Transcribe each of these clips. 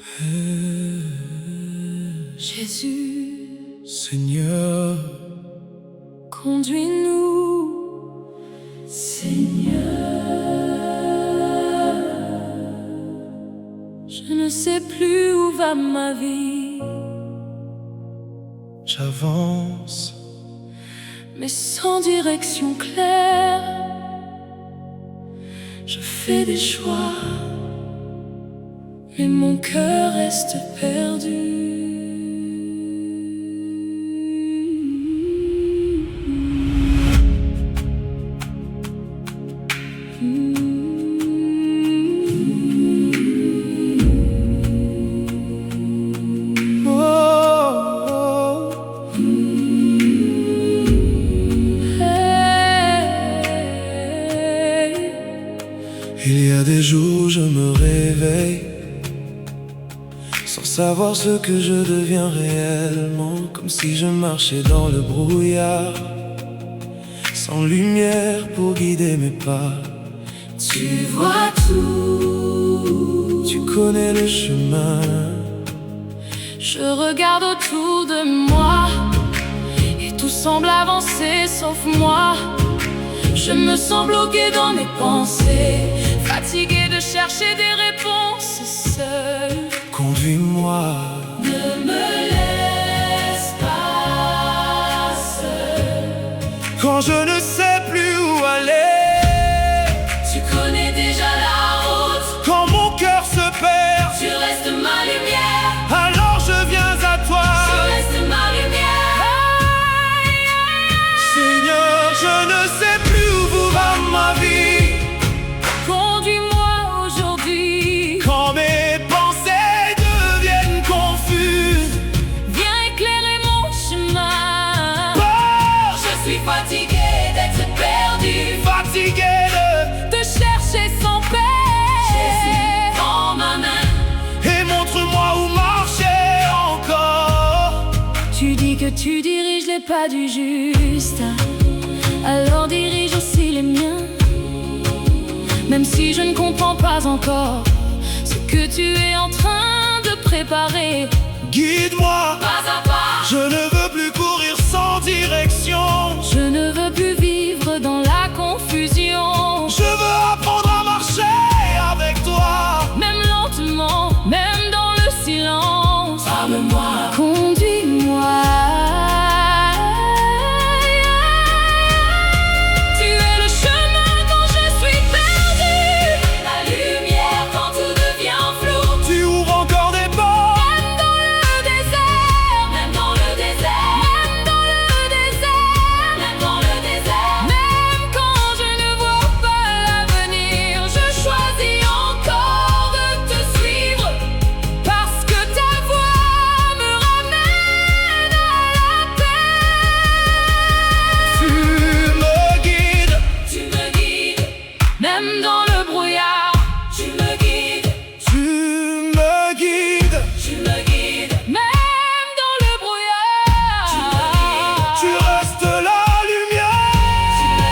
Père, Jésus, Seigneur, conduis-nous, Seigneur. Je ne sais plus où va ma vie, j'avance, mais sans direction claire. Je fais des choix, mais mon cœur reste perdu. Il y a des jours je me réveille sans savoir ce que je deviens réellement, comme si je marchais dans le brouillard, sans lumière pour guider mes pas. Tu vois tout, Tu connais le chemin. je regarde autour de moi et tout semble avancer sauf moi. Je me sens bloqué dans mes pensées, fatigué de chercher des réponses seul. Conduis-moi, Ne me laisse pas seul. quand je ne sais plus où aller, Tu connais déjà la route, quand mon cœur se perd, tu restes ma lumière. alors je viens à toi. Tu restes ma lumière. Seigneur, je ne sais plus où va ma vie, Conduis-moi aujourd'hui, quand mes pensées deviennent confuses. viens éclairer mon chemin. Oh, Je suis fatigué d'être perdu, fatigué de chercher sans paix. Jésus, dans ma main, et montre-moi où marcher encore. tu dis que tu diriges les pas du juste, alors dirige aussi les miens. Même si je ne comprends pas encore ce que tu es en train de préparer. Guide-moi, Pas à pas, je ne veux plus courir sans direction. je ne veux plus vivre dans la confusion. Je veux apprendre à marcher avec toi. Même lentement, même dans le silence, Parle-moi, conduis-moi. Tu es le chemin quand je suis perdu, la lumière quand tout devient flou. tu ouvres encore des portes. Même dans le désert, même dans le désert, même dans le désert, même dans le désert, même quand je ne vois pas l'avenir, je choisis encore de te suivre, parce que ta voix me ramène à la paix. Tu me guides, Même dans le brouillard, tu me guides, tu me guides. tu me guides. Même dans le brouillard, Tu restes la lumière. tu me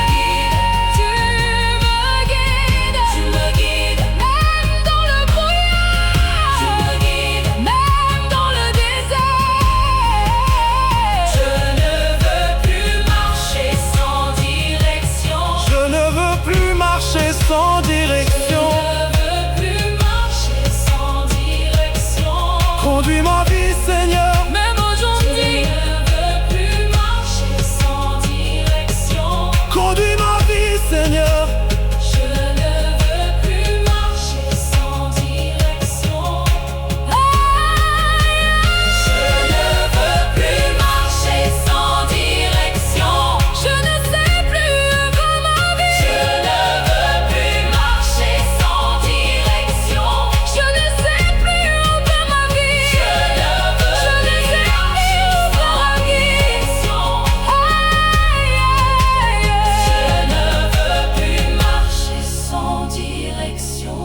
guides, tu me guides. Même dans le brouillard, tu me guides. Même dans le désert, je ne veux plus marcher sans direction. Je ne veux plus marcher sans direction. Je ne veux plus marcher sans direction. Conduis ma vie, Seigneur. Même aujourd'hui, je ne veux plus marcher sans direction. Conduis ma vie, Seigneur. Je ne veux plus marcher sans direction. Je ne veux plus marcher sans direction. Je ne sais plus où va ma vie. Je ne veux plus marcher sans direction. Je ne sais plus où va ma vie. Je ne sais plus où va ma vie. Je ne veux plus marcher sans direction.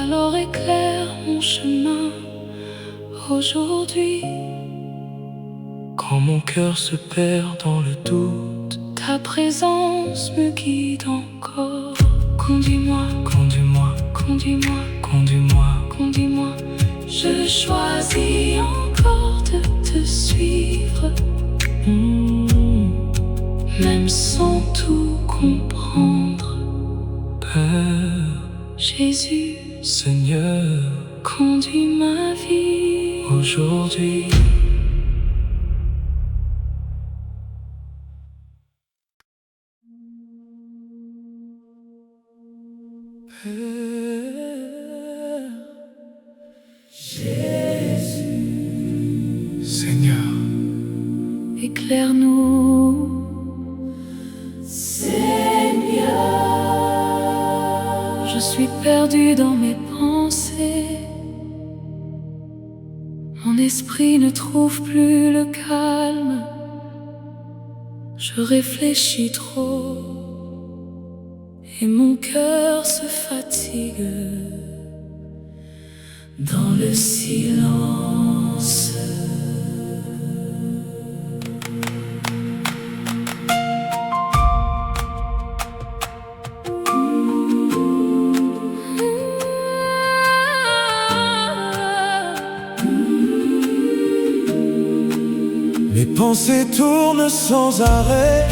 Alors éclaire mon chemin aujourd'hui. Quand mon cœur se perd dans le doute, Ta présence me guide encore. Conduis-moi, conduis-moi, conduis-moi, conduis-moi. conduis-moi. Je choisis encore de te suivre, même sans tout comprendre. Père, Jésus, Seigneur, conduis ma vie aujourd'hui. Père, Jésus, Seigneur, éclaire-nous. Je suis perdu dans mes pensées. Mon esprit ne trouve plus le calme. Je réfléchis trop et mon cœur se fatigue dans le silence. mes pensées tournent sans arrêt,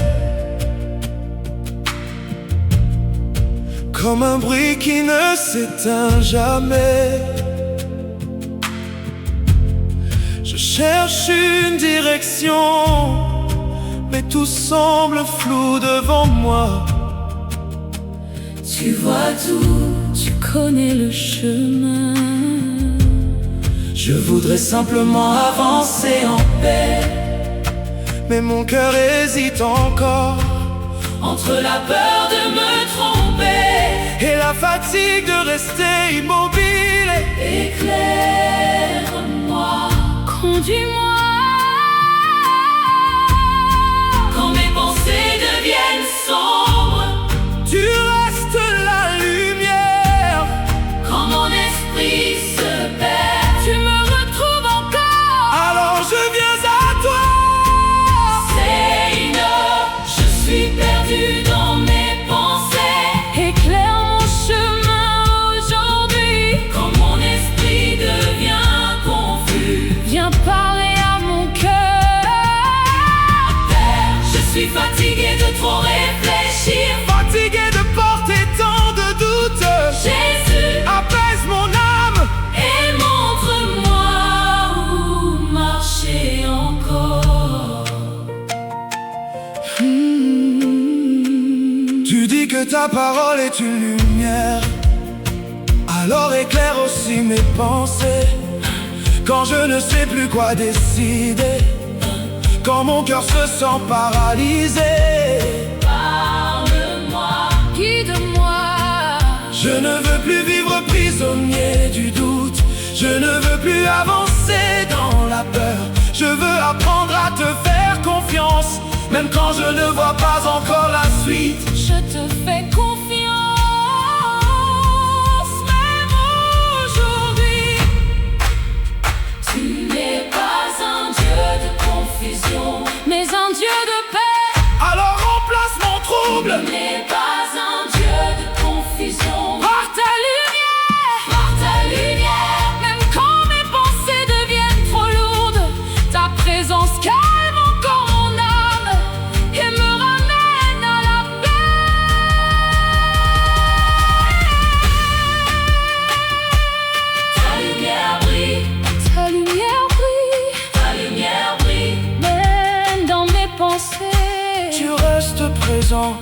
comme un bruit qui ne s'éteint jamais. Je cherche une direction, mais tout semble flou devant moi. Tu vois tout, tu connais le chemin. Je voudrais simplement avancer en paix, mais mon cœur hésite encore Entre la peur de me tromper et la fatigue de rester immobile. éclaire-moi, conduis-moi. Quand mes pensées deviennent sombres, Tu restes la lumière. quand mon esprit se perd, tu me retrouves encore. Alors je viens à toi. Seigneur, je suis perdu dans mes pensées. Éclaire mon chemin aujourd'hui. Quand mon esprit devient confus, viens parler à mon cœur. Père, je suis fatigué de trop réfléchir. Fatigué de porter tant de doutes, Jésus, apaise mon âme. et montre-moi où marcher encore. Tu dis que ta parole est une lumière, alors éclaire aussi mes pensées. Quand je ne sais plus quoi décider, quand mon cœur se sent paralysé, Parle-moi, guide-moi. je ne veux plus vivre prisonnier du doute. Je ne veux plus avancer dans la peur. Je veux apprendre à te faire confiance, même quand je ne vois pas encore la suite. Je te fais confiance, même aujourd'hui. Tu n'es pas un Dieu de confusion, mais un Dieu de paix. Alors remplace mon trouble Tu n'es pas un Dieu de confusion, par ta lumière, même quand mes pensées deviennent trop lourdes, ta présence calme encore mon âme et me ramène à la paix. Ta lumière brille, ta lumière brille, ta lumière brille, même dans mes pensées. Tu restes présent.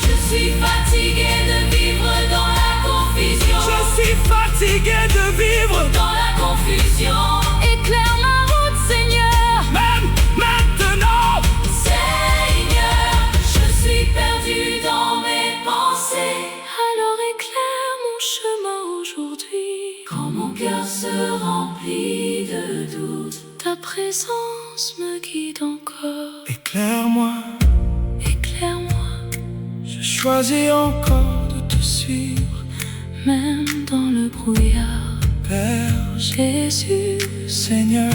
Je suis fatigué de vivre dans la confusion. Je suis fatigué de vivre, Dans la confusion, éclaire ma route, Seigneur. même maintenant. Seigneur, je suis perdu dans mes pensées. Alors éclaire mon chemin aujourd'hui. Quand mon cœur se remplit de doutes, ta présence me guide encore. Éclaire-moi, Éclaire-moi, je choisis encore de te suivre. même dans le brouillard. Père Jésus, Seigneur,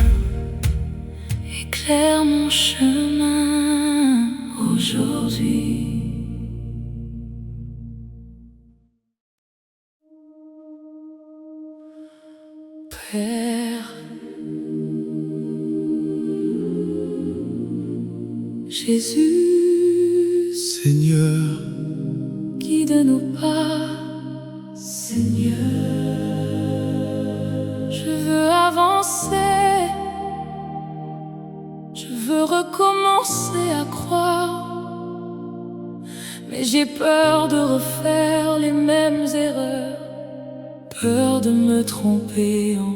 éclaire mon chemin aujourd'hui. Père, Jésus, Seigneur, guide nos pas, Seigneur. Je veux avancer, je veux recommencer à croire, mais j'ai peur de refaire les mêmes erreurs, peur de me tromper encore.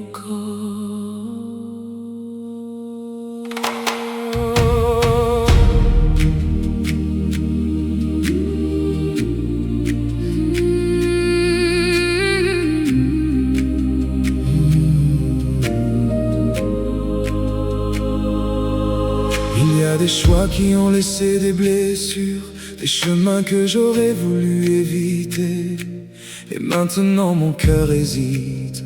il y a des choix qui ont laissé des blessures, des chemins que j'aurais voulu éviter. Et maintenant mon cœur hésite,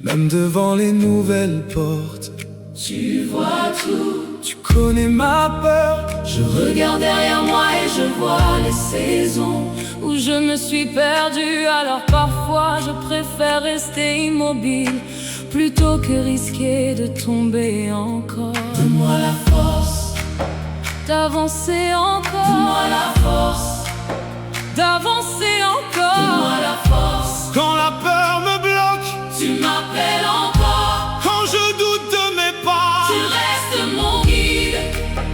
même devant les nouvelles portes. Tu vois tout, Tu connais ma peur, je regarde derrière moi et je vois les saisons où je me suis perdue. Alors parfois je préfère rester immobile plutôt que risquer de tomber encore. Donne-moi la force d'avancer encore. Donne-moi la force d'avancer encore. Donne-moi la force. quand la peur me bloque, Tu m'appelles encore, quand je doute de mes pas, tu restes mon guide.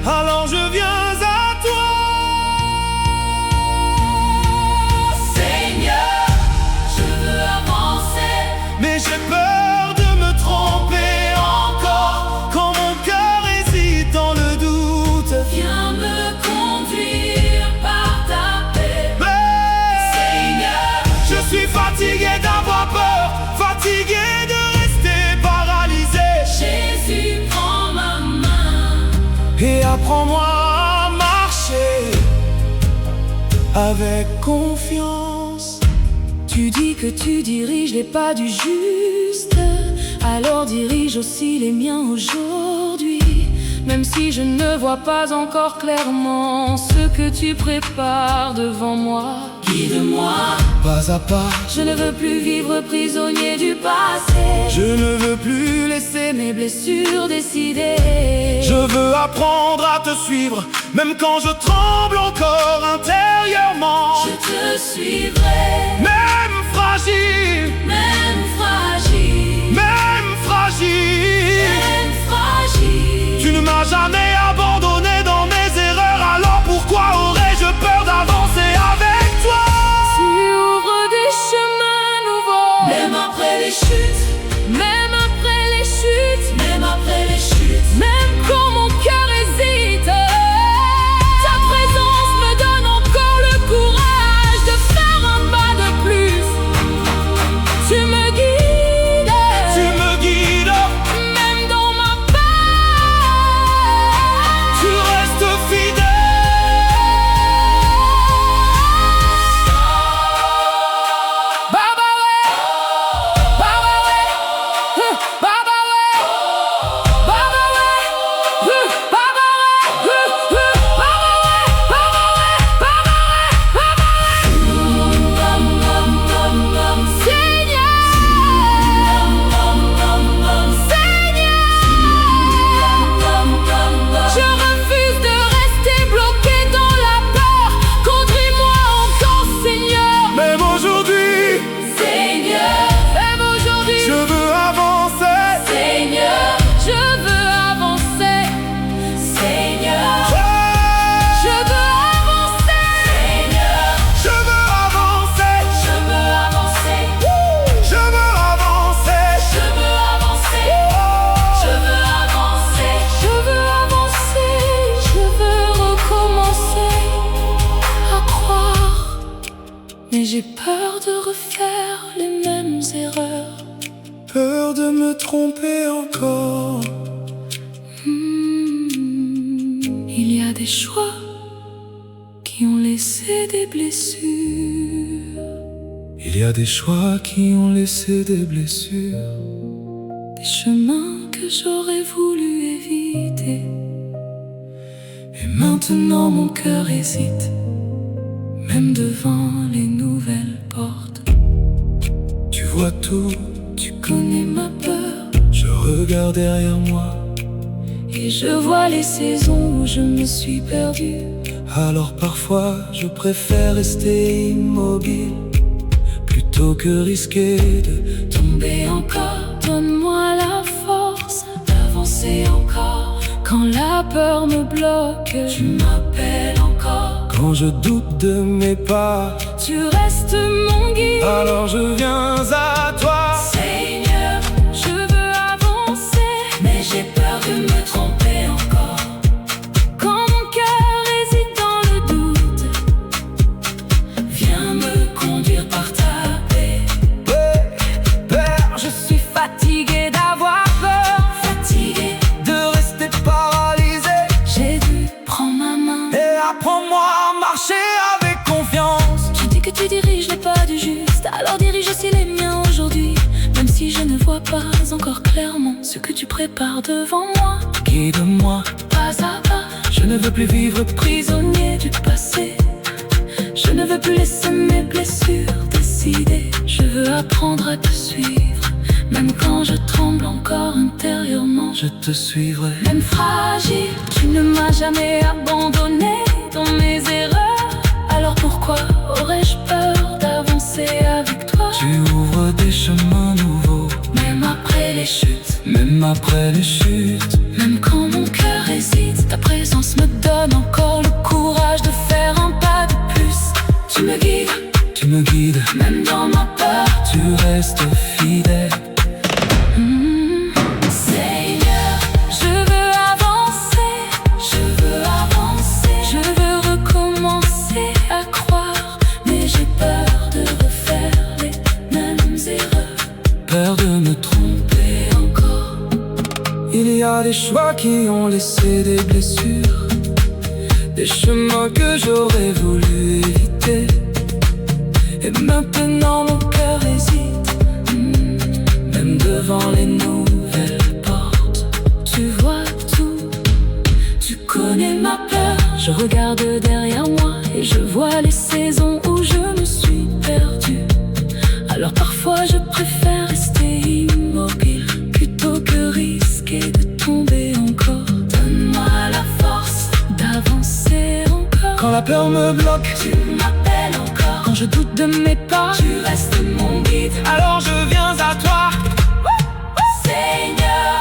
alors je viens à toi. Seigneur, je veux avancer, Mais j'ai peur de me tromper encore, quand mon cœur hésite dans le doute. viens me conduire par ta paix. Mais Seigneur, je suis fatigué d'avoir peur, fatigué de rester paralysé. Jésus, prends ma main. Et apprends-moi à marcher avec confiance. Tu dis que tu diriges les pas du juste, alors dirige aussi les miens aujourd'hui. Même si je ne vois pas encore clairement ce que tu prépares devant moi, guide-moi. Pas à pas, Je ne veux plus vivre prisonnier du passé. je ne veux plus laisser Mes blessures décider. Je veux apprendre à te suivre, même quand je tremble encore intérieurement. Je te suivrai, Même fragile, même fragile, même fragile, même fragile. tu ne m'as jamais abandonné dans mes erreurs, alors pourquoi aurais-je peur d'avancer avec toi? Tu ouvres des chemins nouveaux, même après les chutes, même après les chutes, même après les chutes, même quand mon cœur hésite. Ta présence me donne encore le courage de faire un pas de plus. Tu me guides, Tu me guides, même dans ma peur. tu restes fidèle. Baba ouais, Baba ouais, Baba ouais, Baba ouais, Baba ouais, Seigneur, je refuse de rester bloqué dans la peur. Conduis-moi encore, Seigneur. Même aujourd'hui, Seigneur, même aujourd'hui, je veux avancer. Seigneur, je veux avancer. Seigneur, je veux avancer. Seigneur, Je veux avancer, je veux avancer. je veux avancer. Je veux avancer. Je veux avancer. Je veux avancer. Je veux recommencer à croire. Mais j'ai peur de refaire les mêmes erreurs. Peur de me tromper encore. Il y a des choix qui ont laissé des blessures. Il Il y a des choix qui ont laissé des blessures, des chemins que j'aurais voulu éviter. et maintenant mon cœur hésite, Même devant les nouvelles portes. tu vois tout, Tu connais ma peur, je regarde derrière moi. et je vois les saisons où je me suis perdu. Alors parfois je préfère rester immobile, plutôt que risquer de Tomber encore, donne-moi la force d'avancer encore. Quand la peur me bloque, tu m'appelles encore. Quand je doute de mes pas, Tu restes mon guide. alors je viens à toi. Seigneur, je veux avancer, mais j'ai peur de me tromper encore. Quand mon cœur hésite dans le doute, viens me conduire par ta paix. Père, Je suis fatigué d'avoir peur, fatigué. de rester paralysé, J'ai dû prendre ma main. et apprends-moi à marcher avec confiance. Tu dis que tu diriges les pas du juste, alors dirige aussi les miens aujourd'hui. Même si je ne vois pas encore clairement ce que tu prépares devant moi. Guide-moi, Pas à pas, je ne veux plus vivre prisonnier du passé. Je ne veux plus laisser mes blessures décider. Je veux apprendre à te suivre, même quand je tremble encore intérieurement. je te suivrai. Même fragile, tu ne m'as jamais abandonné dans mes erreurs. Alors pourquoi aurais-je peur d'avancer avec toi? Tu ouvres des chemins nouveaux, Même après les chutes, même après les chutes. même quand mon cœur hésite, ta présence me donne encore le courage de faire un pas de plus. Tu me guides, Tu me guides, même dans ma peur. tu restes fidèle. Seigneur, je veux avancer, je veux avancer. Je veux recommencer à croire, mais j'ai peur de refaire les mêmes erreurs. Peur de me tromper, Et encore, il y a des choix qui ont laissé des blessures, des chemins que j'aurais voulu éviter. Et maintenant mon cœur hésite, même devant les nouvelles portes. tu vois tout, tu connais ma peur. Je regarde derrière moi et je vois les saisons où je me suis perdu. Alors parfois je préfère rester immobile, plutôt que risquer de tomber encore. Donne-moi la force d'avancer encore. Quand la peur me bloque, Tu m'appelles encore. Quand je doute de mes pas, tu restes mon guide. alors je viens à toi. Seigneur,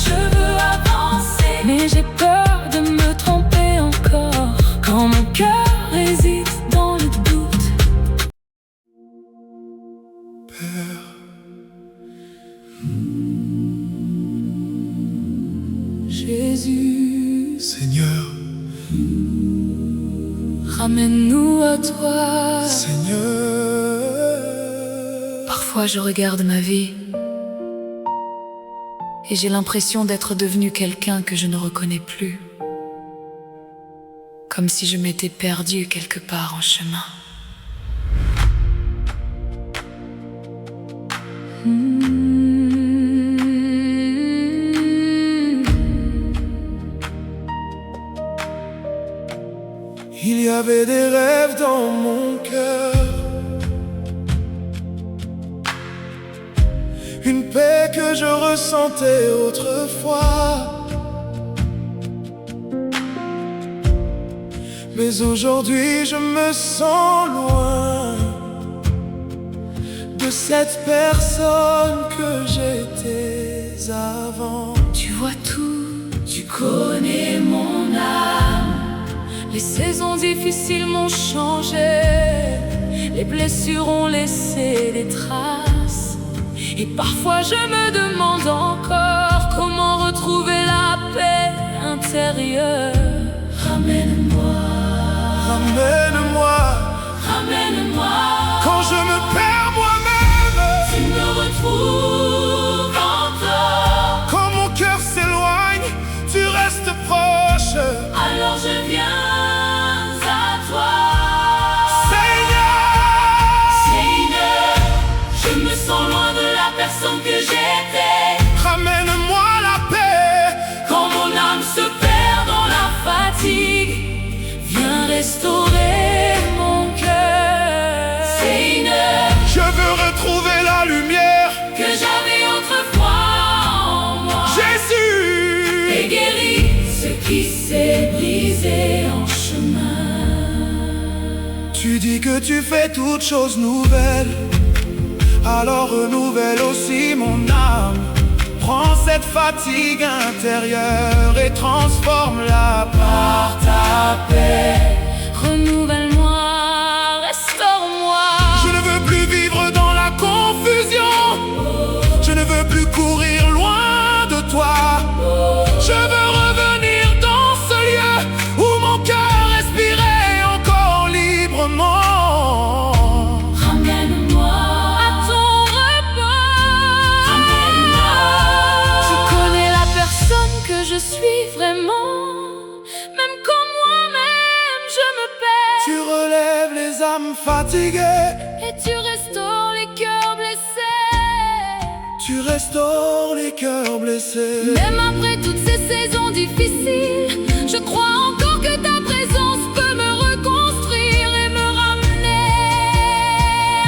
je veux avancer, mais j'ai peur de me tromper encore. Quand mon cœur hésite dans le doute. Jésus, Seigneur, ramène-nous à toi. Seigneur, Parfois je regarde ma vie et j'ai l'impression d'être devenu quelqu'un que je ne reconnais plus. Comme si je m'étais perdu quelque part en chemin. il y avait des rêves dans mon cœur, une paix que je ressentais autrefois. Mais aujourd'hui je me sens loin de cette personne que j'étais avant. Tu vois tout, tu connais mon âme. Les saisons difficiles m'ont changé, les blessures ont laissé des traces. Et parfois je me demande encore comment retrouver la paix intérieure. Ramène-moi, Ramène-moi ramène-moi. quand je me perds moi-même, Tu me retrouves encore. quand mon cœur s'éloigne, tu restes proche. Alors je viens à toi. Seigneur, Seigneur, personne que j'étais. Ramène-moi la paix. Quand mon âme se perd dans la fatigue, viens restaurer mon cœur. Seigneur, Je veux retrouver la lumière que j'avais autrefois en moi. Jésus, Et guéris ce qui s'est brisé en chemin. tu dis que tu fais toutes choses nouvelles, alors renouvelle aussi mon âme. Prends cette fatigue intérieure et transforme-la par ta paix. Renouvelle-moi, restaure-moi. Je ne veux plus vivre dans la confusion. Je ne veux plus courir loin de toi. Je veux revenir dans ce lieu où mon cœur respirait encore librement. Ramène-moi à ton repos. Ramène-moi. Je connais la personne que je suis vraiment. Même quand moi-même je me perds. Tu relèves les âmes fatiguées. Et tu restaures les cœurs blessés. Tu restaures les cœurs blessés. Même après toutes ces saisons difficiles, je crois encore que ta présence peut me reconstruire et me ramener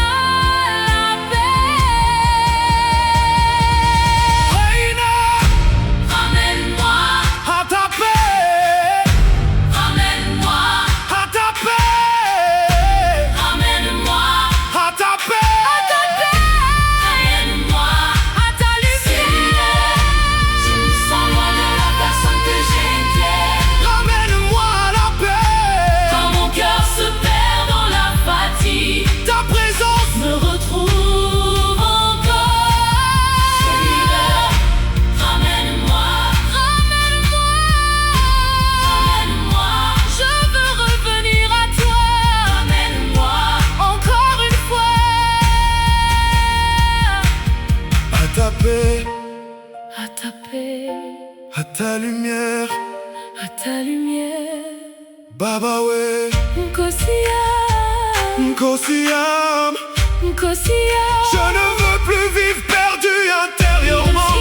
à la paix. Reina, Ramène-moi, à ta paix, ramène-moi, à ta paix, ramène-moi à ta paix. à ta paix. Ramène-moi à ta lumière. Je me sens loin de la personne que j'étais. Ramène-moi à la paix. Quand mon cœur se perd dans la fatigue, Ta présence me retrouve encore. Seigneur, ramène-moi, ramène-moi, ramène-moi. Je veux revenir à toi. Ramène-moi encore une fois. à ta paix, À ta paix, à ta lumière. à ta lumière. Baba we, Nkosia, Nkosiam. Nkosia. Je ne veux plus vivre perdu intérieurement.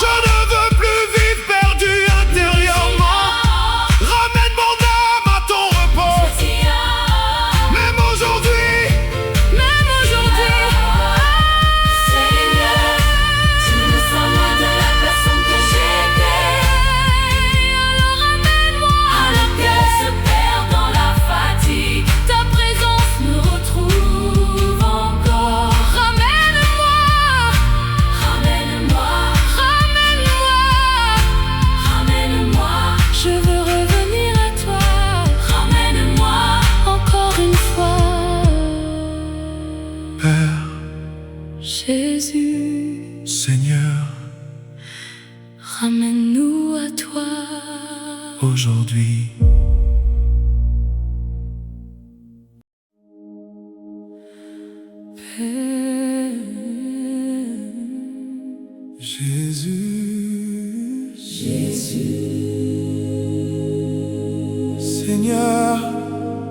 Je ne veux plus vivre perdu intérieurement. Ramène mon âme à ton repos. Même aujourd'hui, Même aujourd'hui, Seigneur, je me sens loin de la personne que j'étais. Alors ramène-moi à la paix, se perd dans la fatigue. Ta présence me retrouve encore. Ramène-moi, ramène-moi, ramène-moi, ramène-moi. Je veux revenir à toi. Ramène-moi encore une fois. Père, Jésus, Seigneur, ramène-nous à toi. aujourd'hui. Jésus, Seigneur,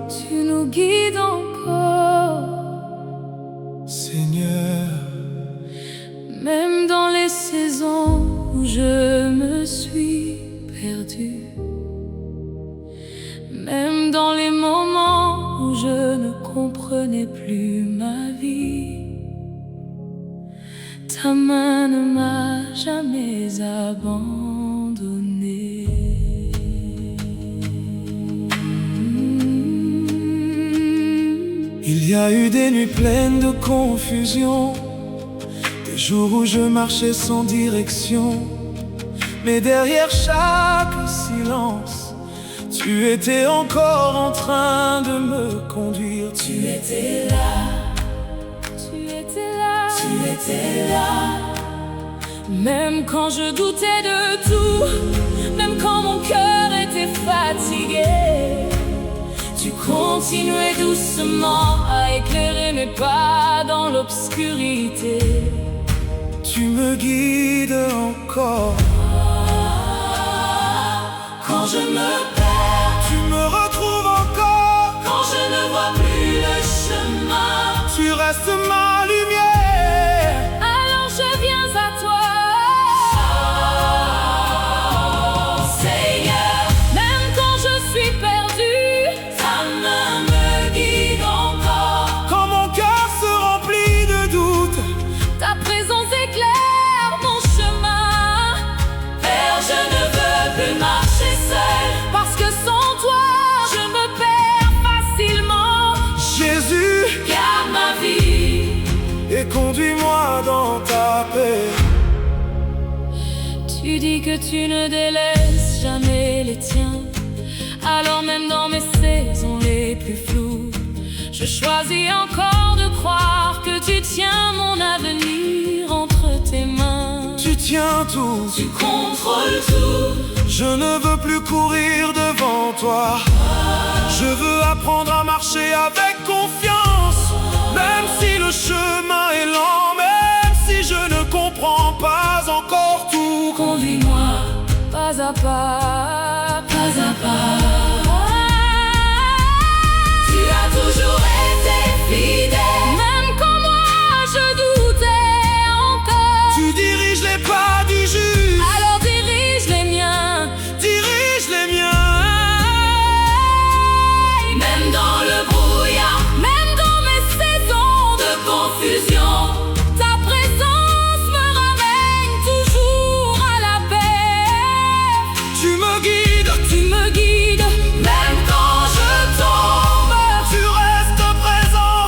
Tu nous guides encore, Seigneur, même dans les saisons où je me suis perdu, même dans les moments où je ne comprenais plus ma vie. Ta main ne m'a jamais abandonné. il y a eu des nuits pleines de confusion, des jours où je marchais sans direction, mais derrière chaque silence, tu étais encore en train de me conduire. Tu étais là, tu étais là, tu étais là. Même quand je doutais de tout, même quand mon cœur était fatigué, tu continuais doucement à éclairer mes pas dans l'obscurité. Tu me guides encore. Quand je me perds, Tu me retrouves encore. quand je ne vois plus le chemin, Tu restes ma lumière. alors je moi dans ta paix. Tu dis que tu ne délaisses jamais les tiens. Alors même dans mes saisons les plus floues, je choisis encore de croire que tu tiens mon avenir entre tes mains. Tu tiens tout, tu contrôles tout. Je ne veux plus courir devant toi. Je veux apprendre à marcher avec confiance. Même si le chemin est lent, même si je ne comprends pas encore tout. Conduis-moi pas à pas, pas à pas. Tu as toujours été fidèle, même quand moi je doutais encore. Tu diriges les pas du juste, alors dirige les miens, dirige les miens. Même dans le brouillard, même dans mes saisons de confusion, ta présence me ramène toujours à la paix. Tu me guides, même quand je tombe. tu restes présent,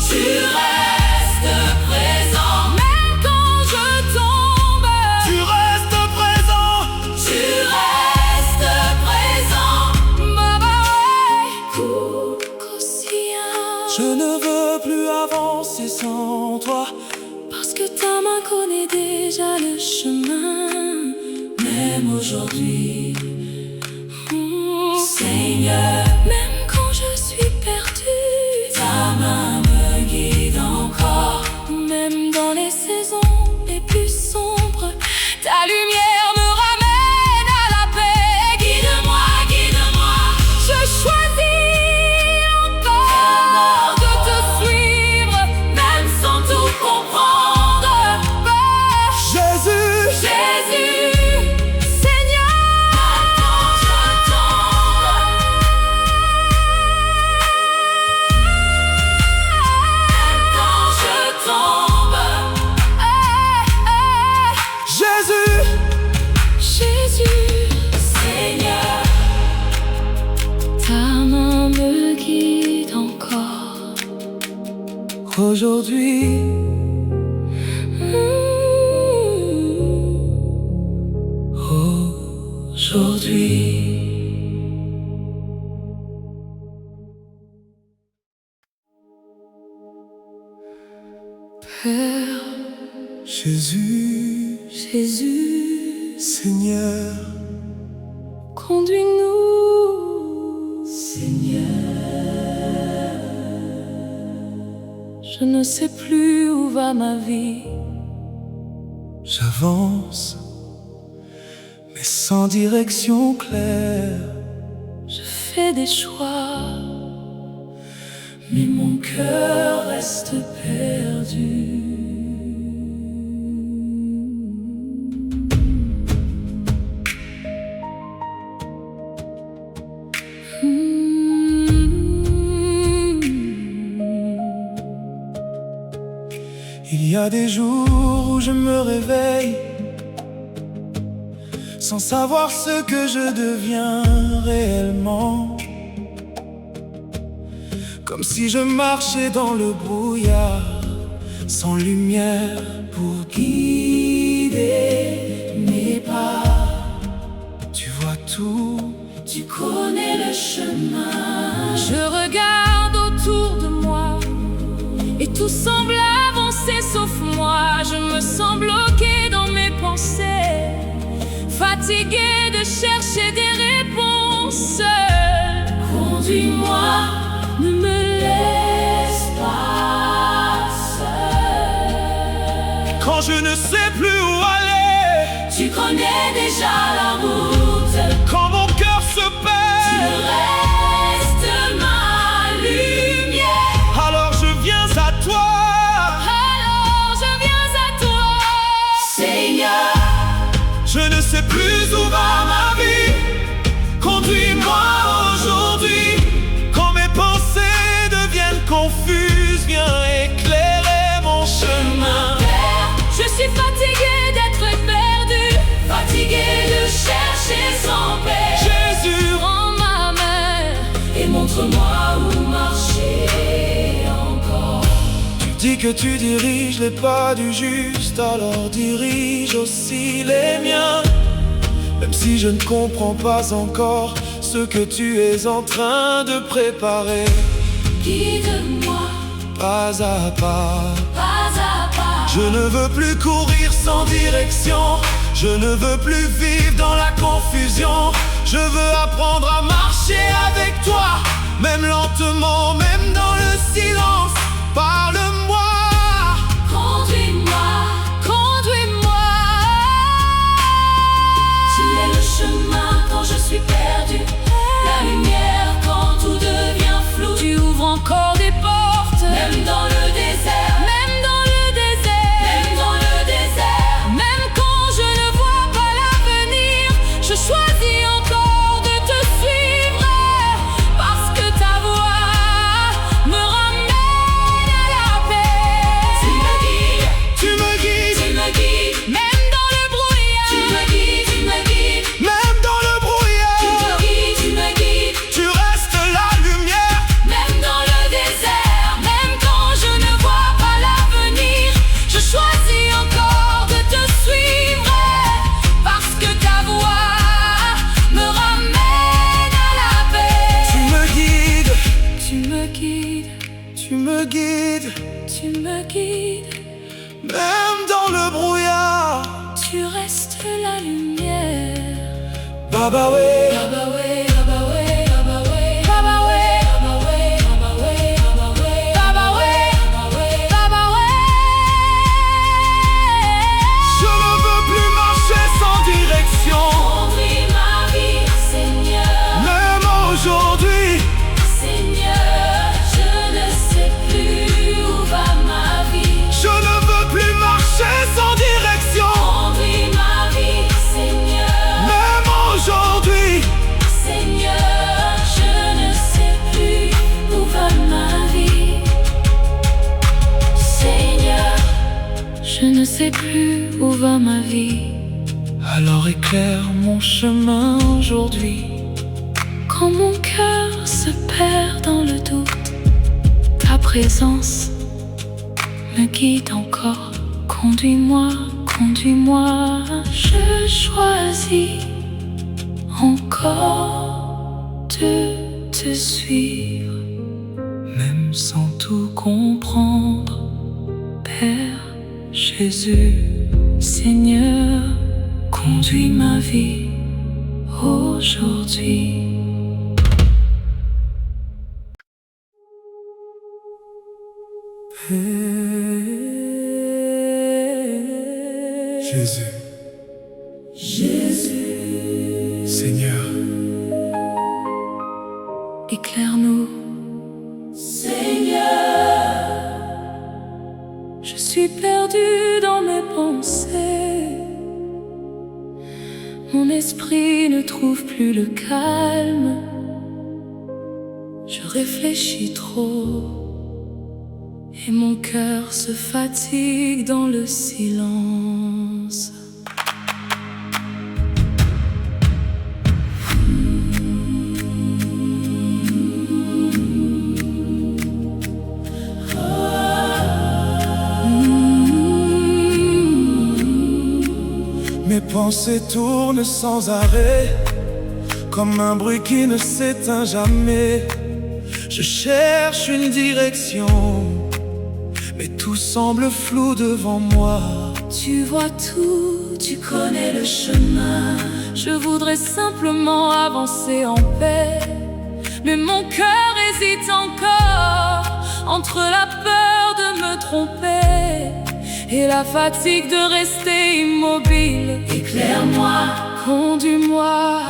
Tu restes présent, même quand je tombe. tu restes présent. Tu restes présent. Baba, Je ne veux plus avancer sans toi, parce que ta main connaît déjà le chemin. Même aujourd'hui, Seigneur, même quand je suis perdue, ta main me guide encore. Même dans les saisons les plus sombres, ta lumière me ramène à la paix. Guide-moi, guide-moi, je choisis encore de te suivre, même sans tout comprendre. Jésus. Jésus, Seigneur, quand je tombe, quand je tombe, Jésus. Jésus, Seigneur, ta main me guide encore. Aujourd'hui, Père Jésus, Jésus, Seigneur, conduis-nous, Seigneur. Je ne sais plus où va ma vie. j'avance, mais sans direction claire. Je fais des choix, mais mon cœur reste perdu. Il y a des jours où je me réveille sans savoir ce que je deviens réellement. Comme si je marchais dans le brouillard, sans lumière pour guider mes pas. Tu vois tout, Tu connais le chemin. Je regarde autour de moi et tout semble avancer sauf moi. Je me sens bloquée dans mes pensées, fatiguée de chercher des réponses. Conduis-moi, ne me laisse pas seule. quand je ne sais plus où aller, Tu connais déjà la route. quand mon cœur se Tu perd. restes ma lumière. Alors je viens à toi, Alors je viens à toi, Seigneur. je ne sais plus où va ma vie. Conduis-moi aujourd'hui, quand mes pensées deviennent confuses, viens éclairer mon chemin. Père, je suis fatiguée d'être perdue, fatiguée de chercher sans paix. que tu diriges les pas du juste, alors dirige aussi les miens. Même si je ne comprends pas encore ce que tu es en train de préparer. Guide-moi, pas à pas. pas à pas. Je ne veux plus courir sans direction. Je ne veux plus vivre dans la confusion. Je veux apprendre à marcher avec toi, même lentement, même dans le silence. Parle-moi. Conduis-moi, conduis-moi. Tu es le chemin quand je suis perdu, la lumière quand tout devient flou. Tu ouvres encore des portes, même dans le désert, même dans le désert, même dans le désert. Même quand je ne vois pas l'avenir, je choisis encore de te suivre, parce que ta voix me ramène à la paix. Tu me guides, Tu me guides, tu me guides, même dans le brouillard. Tu me guides, tu me guides, même dans le tu brouillard. me guides, tu me guides. Tu restes la lumière. Même dans le désert, même quand je ne vois pas l'avenir, je choisis encore de te suivre, parce que ta voix me ramène à la paix. Tu me guides, Tu me guides, tu me guides, tu me guides, même dans le brouillard. tu restes la lumière. Baba ouais. Baba way, Baba way, Baba way, Baba way, Baba way, Baba way, Baba way, Baba way, Baba way, Baba way. Je ne veux plus marcher sans direction. Conduis ma vie, Seigneur, Même aujourd'hui, Seigneur, je ne sais plus où va ma vie. je ne veux plus marcher sans direction. Conduis ma vie, Seigneur, Même aujourd'hui, Seigneur, je ne sais plus où va ma vie. Seigneur, je ne sais plus où va ma vie. alors éclaire mon chemin aujourd'hui. Quand mon cœur se perd dans le doute, ta présence me guide encore. Conduis-moi, conduis-moi, je choisis encore de te suivre. Même sans tout comprendre, Père Jésus, Seigneur, conduis ma vie aujourd'hui. Jésus, Jésus, Seigneur, éclaire-nous, Seigneur. Je suis perdu dans mes pensées. Mon esprit ne trouve plus le calme. Je réfléchis trop et mon cœur se fatigue dans le silence. mes pensées tournent sans arrêt, comme un bruit qui ne s'éteint jamais. Je cherche une direction, mais tout semble flou devant moi. Tu vois tout, tu connais le chemin. Je voudrais simplement avancer en paix, mais mon cœur hésite encore entre la peur de me tromper et la fatigue de rester immobile. Éclaire-moi, conduis-moi,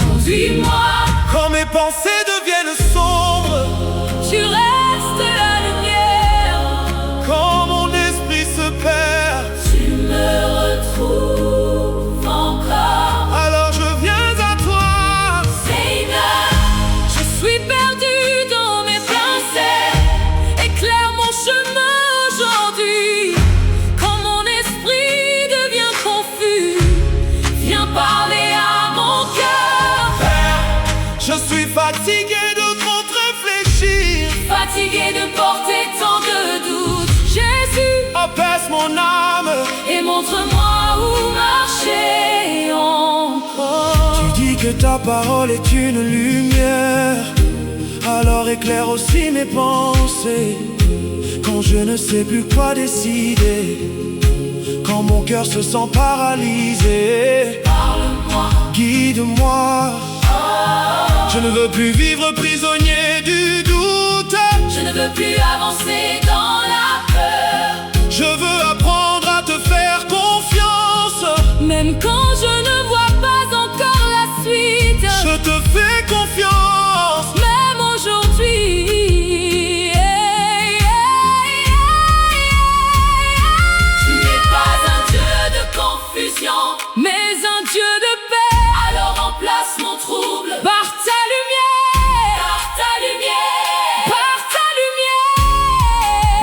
conduis-moi. Quand mes pensées deviennent sombres, Tu restes la lumière. quand mon esprit se perd, Tu me retrouves encore. alors je viens à toi. Seigneur, je suis perdu dans mes pensées. Éclaire mon chemin aujourd'hui. Quand mon esprit devient confus, viens parler à mon cœur. Je suis fatigué de mon âme et montre-moi où marcher encore. Tu dis que ta parole est une lumière, alors éclaire aussi mes pensées. Quand je ne sais plus quoi décider, quand mon cœur se sent paralysé, parle-moi, guide-moi. Je ne veux plus vivre prisonnier du doute. Je ne veux plus avancer dans la peur. Je veux apprendre à te faire confiance. Même quand je ne vois pas encore la suite, je te fais confiance. Même aujourd'hui. Tu n'es pas un Dieu de confusion, mais un Dieu de paix. Alors remplace mon trouble par ta lumière. Par ta lumière. Par ta lumière.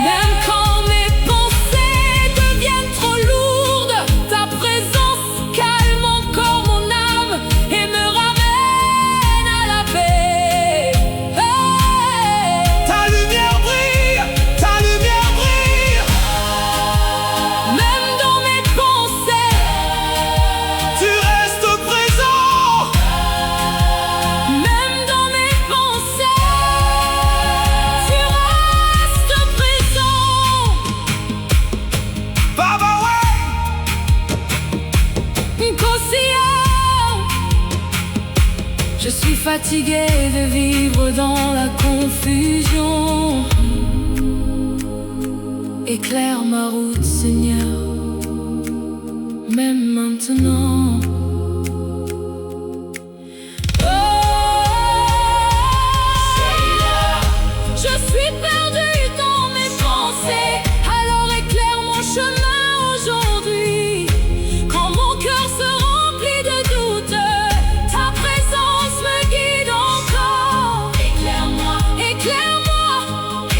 Même quand mes pensées deviennent trop lourdes, ta présence calme encore mon âme et me ramène à la paix. Hey. Ta lumière brille, ta lumière brille. Même dans mes pensées, tu restes présent. même dans mes pensées, tu restes présent. Baba ouais. Kosia. Je suis fatiguée de vivre dans la confusion. Éclaire ma route, Seigneur, même maintenant. Je suis perdue dans mes pensées, alors éclaire mon chemin aujourd'hui. Quand mon cœur se remplit de doutes, ta présence me guide encore. Éclaire-moi, éclaire-moi,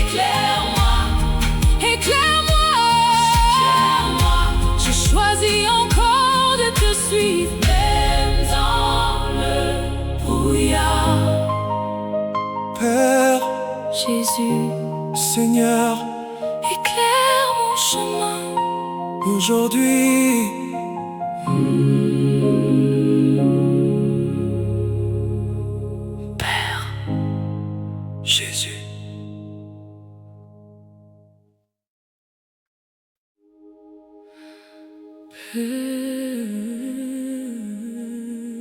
éclaire-moi, éclaire-moi, éclaire-moi. Je choisis encore de te suivre, même dans le brouillard. Père, Jésus, Seigneur, éclaire mon chemin. aujourd'hui. Père, Jésus.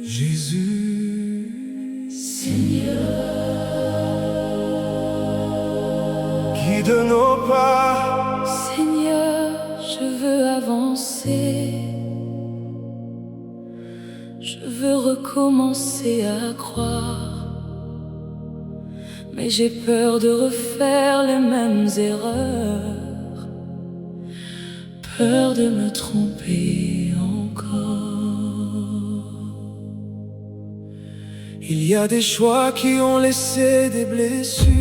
Jésus, guide nos pas. Seigneur, je veux avancer. Je veux recommencer à croire, mais j'ai peur de refaire les mêmes erreurs, peur de me tromper encore. Il y a des choix qui ont laissé des blessures,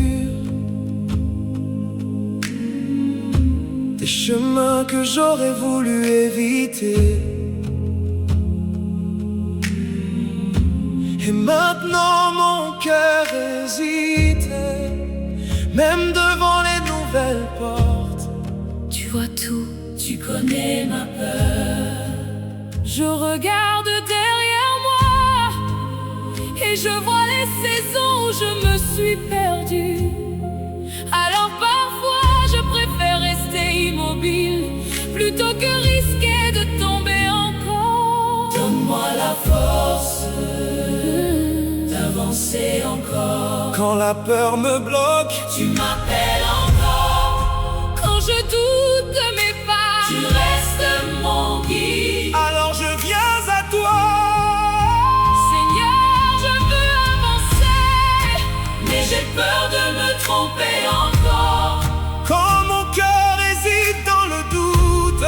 des chemins que j'aurais voulu éviter. Et maintenant mon cœur hésite, même devant les nouvelles portes. Tu vois tout, tu connais ma peur. Je regarde derrière moi et je vois les saisons où je me suis perdue. Alors parfois je préfère rester immobile plutôt que risquer de tomber encore. Donne-moi la force d'avancer encore. Quand la peur me bloque, Tu m'appelles encore. Quand je doute de mes pas, tu restes mon guide. alors je viens à toi. Seigneur, je veux avancer, mais j'ai peur de me tromper encore. Quand mon cœur hésite dans le doute,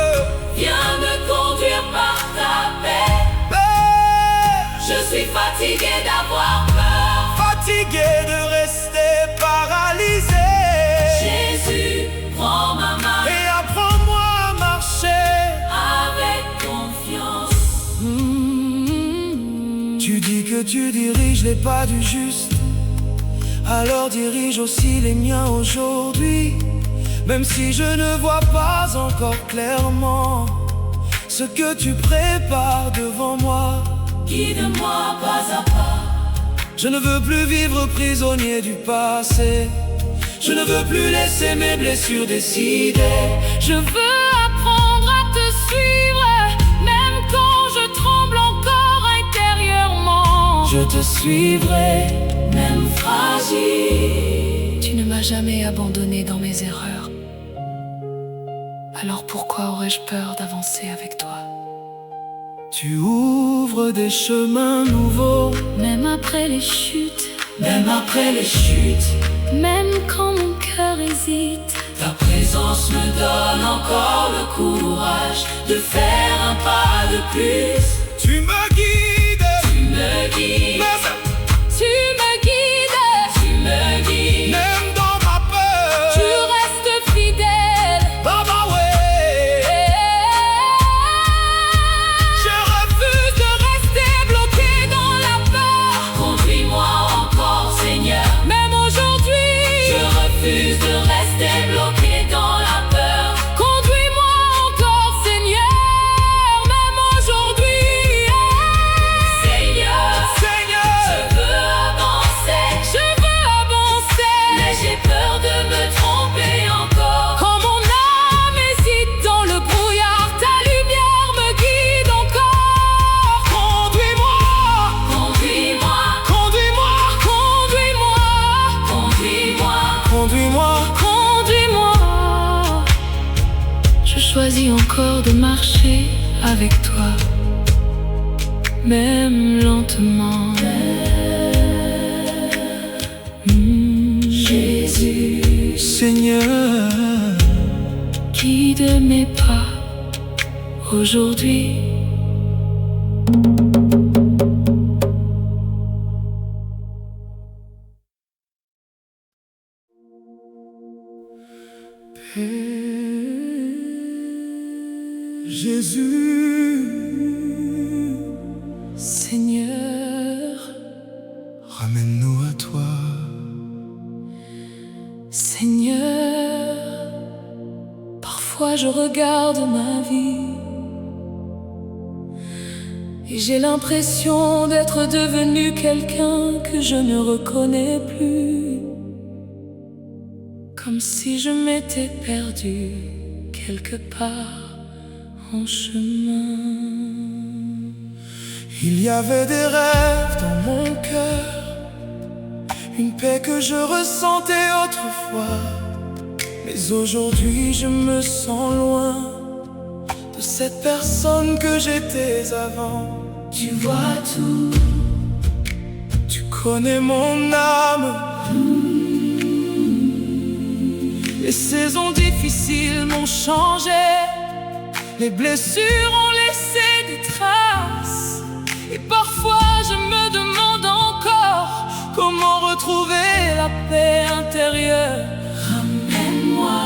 Viens me conduire par ta paix. Je suis fatigué d'avoir peur. Fatigué de rester paralysé. Jésus, prends ma main Et apprends-moi à marcher avec confiance. Tu dis que tu diriges les pas du juste, alors dirige aussi les miens aujourd'hui. Même si je ne vois pas encore clairement ce que tu prépares devant moi. Guide-moi pas à pas. Je ne veux plus vivre prisonnier du passé. Je ne veux plus laisser mes blessures décider. Je veux apprendre à te suivre, même quand je tremble encore intérieurement. Je te suivrai, même fragile. Tu ne m'as jamais abandonné dans mes erreurs. Alors pourquoi aurais-je peur d'avancer avec toi? tu ouvres des chemins nouveaux. Même après les chutes, Même après les chutes, même quand mon cœur hésite, ta présence me donne encore le courage de faire un pas de plus. Tu me guides, tu me guides, tu me guides, tu me guides. même dans ma peur. Tu restes fidèle, Baba, ouais. Je refuse de rester bloqué dans la peur. Conduis-moi encore, Seigneur, même aujourd'hui. Je refuse de rester bloqué dans la peur. Conduis-moi encore, Seigneur, même aujourd'hui. Seigneur, Seigneur, je veux avancer, mais j'ai peur de me tromper encore. Quand mon âme hésite dans le brouillard, ta lumière me guide encore. conduis-moi, Conduis-moi, conduis-moi, conduis-moi, conduis-moi, conduis-moi. conduis-moi. Je choisis encore de marcher avec toi, même lentement. Jésus, Seigneur, guide mes pas aujourd'hui. Jésus, Seigneur, ramène-nous à toi. Seigneur, parfois je regarde ma vie et j'ai l'impression d'être devenu quelqu'un que je ne reconnais plus, comme si je m'étais perdu quelque part en chemin. Il y avait des rêves dans mon cœur, une paix que je ressentais autrefois. Mais aujourd'hui je me sens loin de cette personne que j'étais avant. Tu vois tout, Tu connais mon âme. Les saisons difficiles m'ont changé. Les blessures ont laissé des traces. Et parfois je me demande encore comment retrouver la paix intérieure. ramène-moi,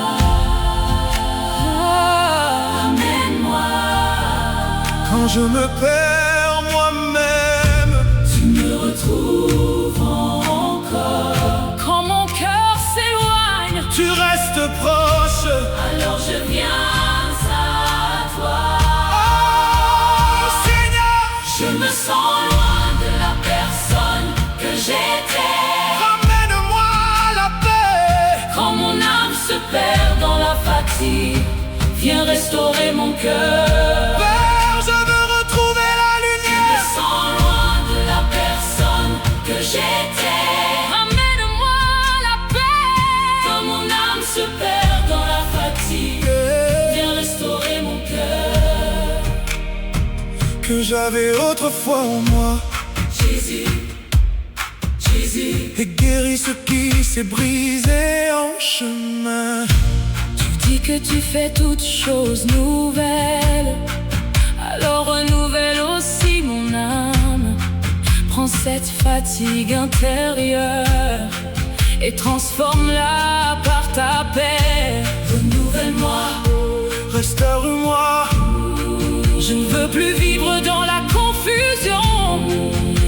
ramène-moi. Quand je me perds moi-même, Tu me retrouves encore. Quand mon cœur s'éloigne, tu restes proche. alors je viens à toi. Oh Seigneur, Je me sens loin de la personne que j'étais. ramène-moi la paix. Quand mon âme se perd dans la fatigue, viens restaurer mon cœur. Père, je veux retrouver la Je me lumière. sens loin de la personne que j'étais. Ramène-moi la paix. Quand mon âme se perd dans la fatigue, viens restaurer mon cœur. Que j'avais autrefois en moi, Jésus, Jésus, et guéris ce qui s'est brisé en chemin. tu dis que tu fais toutes choses nouvelles. Alors renouvelle aussi mon âme. Prends cette fatigue intérieure et transforme-la par ta paix. Renouvelle-moi, Restaure-moi, je ne veux plus vivre dans la confusion.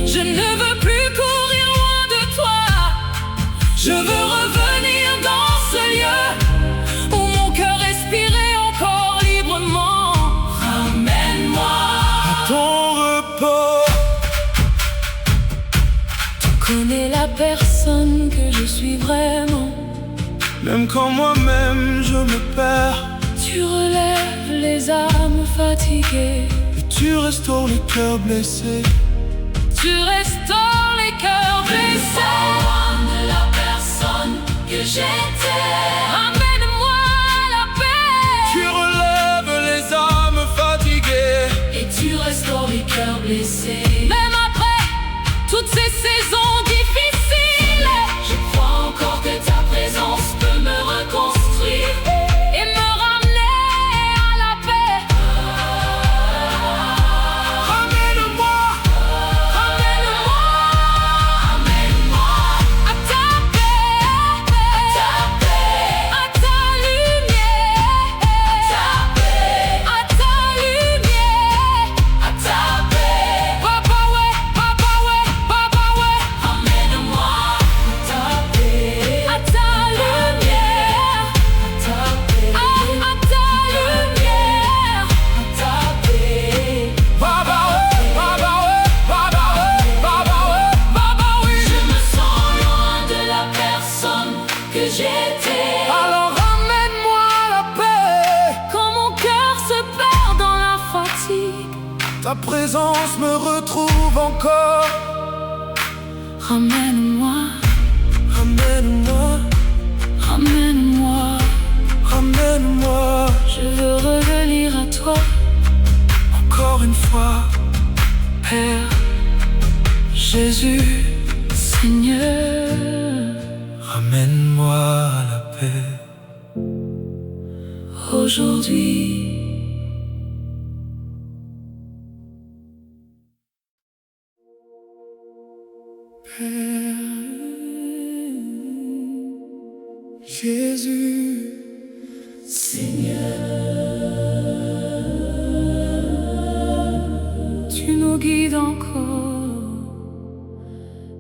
Je ne veux plus courir loin de toi. Je veux revenir dans ce lieu où suis vraiment. Même quand moi-même je me perds, Tu relèves les âmes fatiguées. et tu restaures les cœurs blessés. Tu restaures les cœurs blessés. Loin de la personne que j'étais, ramène-moi la paix. Tu relèves les âmes fatiguées, Et tu restaures les cœurs blessés. Même après toutes ces saisons difficiles, je crois encore que ta présence peut me reconstruire et me ramener à la paix. ramène-moi Ramène-moi, ramène-moi à ta paix, à ta lumière, à ta lumière, à ta paix. Papa ouais, ramène-moi à ta paix, à ta lumière, à ta paix, à ta lumière, à ta paix. Baba ouais, Baba ouais, Baba ouais, Baba ouais, Baba oui. Je me sens loin de la personne que j'étais. Alors ramène-moi la paix. Quand mon cœur se perd dans la fatigue, Ta présence me retrouve encore. ramène-moi, Ramène-moi, ramène-moi. ramène-moi Je veux revenir à toi, encore une fois. Père Jésus, Seigneur. Ramène-moi la paix. Aujourd'hui, Jésus, tu nous guides encore,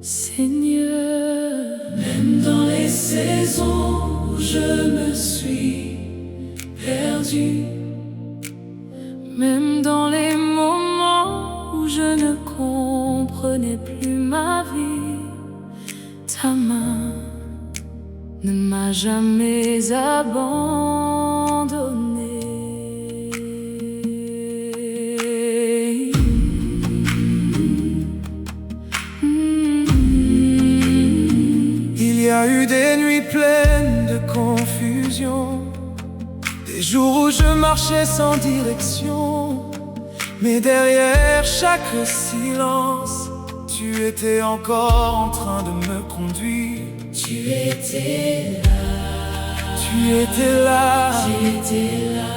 Seigneur. Même dans les saisons où je me suis perdu, même dans les moments où je ne comprenais plus ma vie, ta main ne m'a jamais abandonné. il y a eu des nuits pleines de confusion, des jours où je marchais sans direction, mais derrière chaque silence, tu étais encore en train de me conduire. Tu étais là, Tu étais là, tu étais là.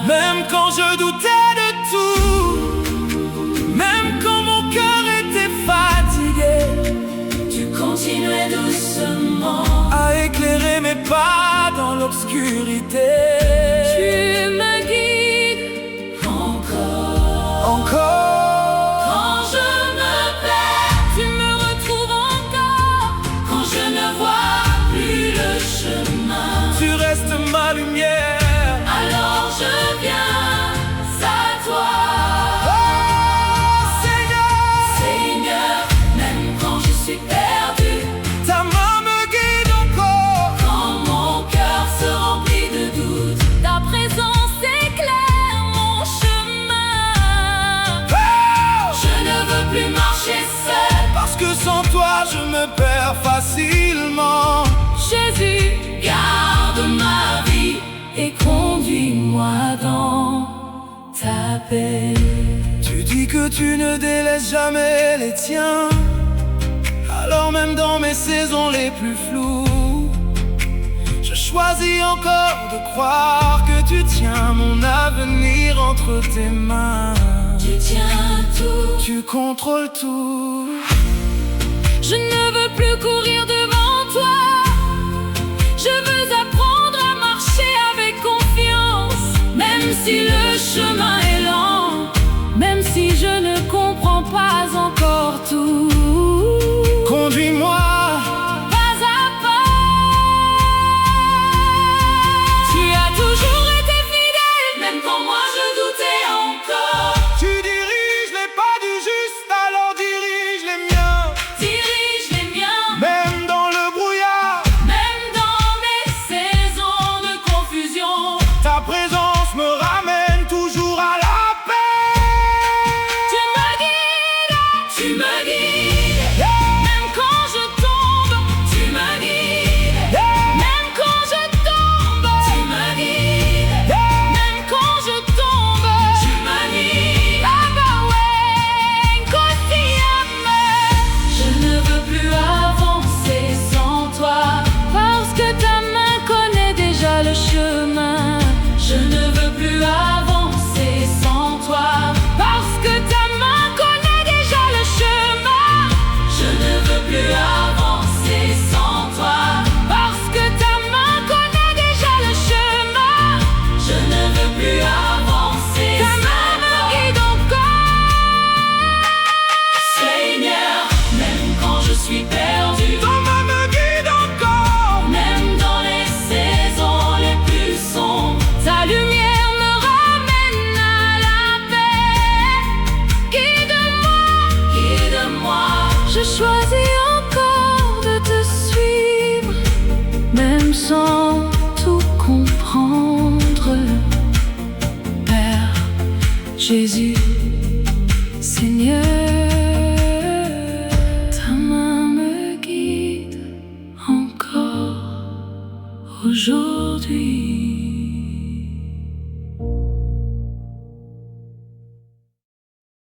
même quand je doutais de tout, même quand mon cœur était fatigué, Tu continuais doucement. à éclairer mes pas dans l'obscurité. Tu me guides encore. Encore, Quand je me perds, tu me retrouves encore. Quand je ne vois plus le chemin, tu restes ma lumière. alors je viens à toi. Oh Seigneur, Seigneur, même quand je suis perdu, ta main me guide encore. quand mon cœur se remplit de doutes, ta présence éclaire mon chemin. Oh, Je ne veux plus marcher seul. parce que sans toi je me perds facilement. Jésus, garde ma vie et conduis-moi dans ta paix. Tu dis que tu ne délaisses jamais les tiens, alors même dans mes saisons les plus floues, je choisis encore de croire que tu tiens mon avenir entre tes mains. Tu tiens tout. Tu contrôles tout. Je ne veux plus courir devant toi. Je veux apprendre à marcher avec confiance, même si le chemin est lent, même si je ne comprends pas encore tout. Conduis-moi, Pas à pas. Tu as toujours été fidèle, même quand moi je doutais encore. tu diriges les pas du juste, alors dirige les miens. Dirige les miens. Même dans Jésus, Seigneur, ta main me guide encore aujourd'hui.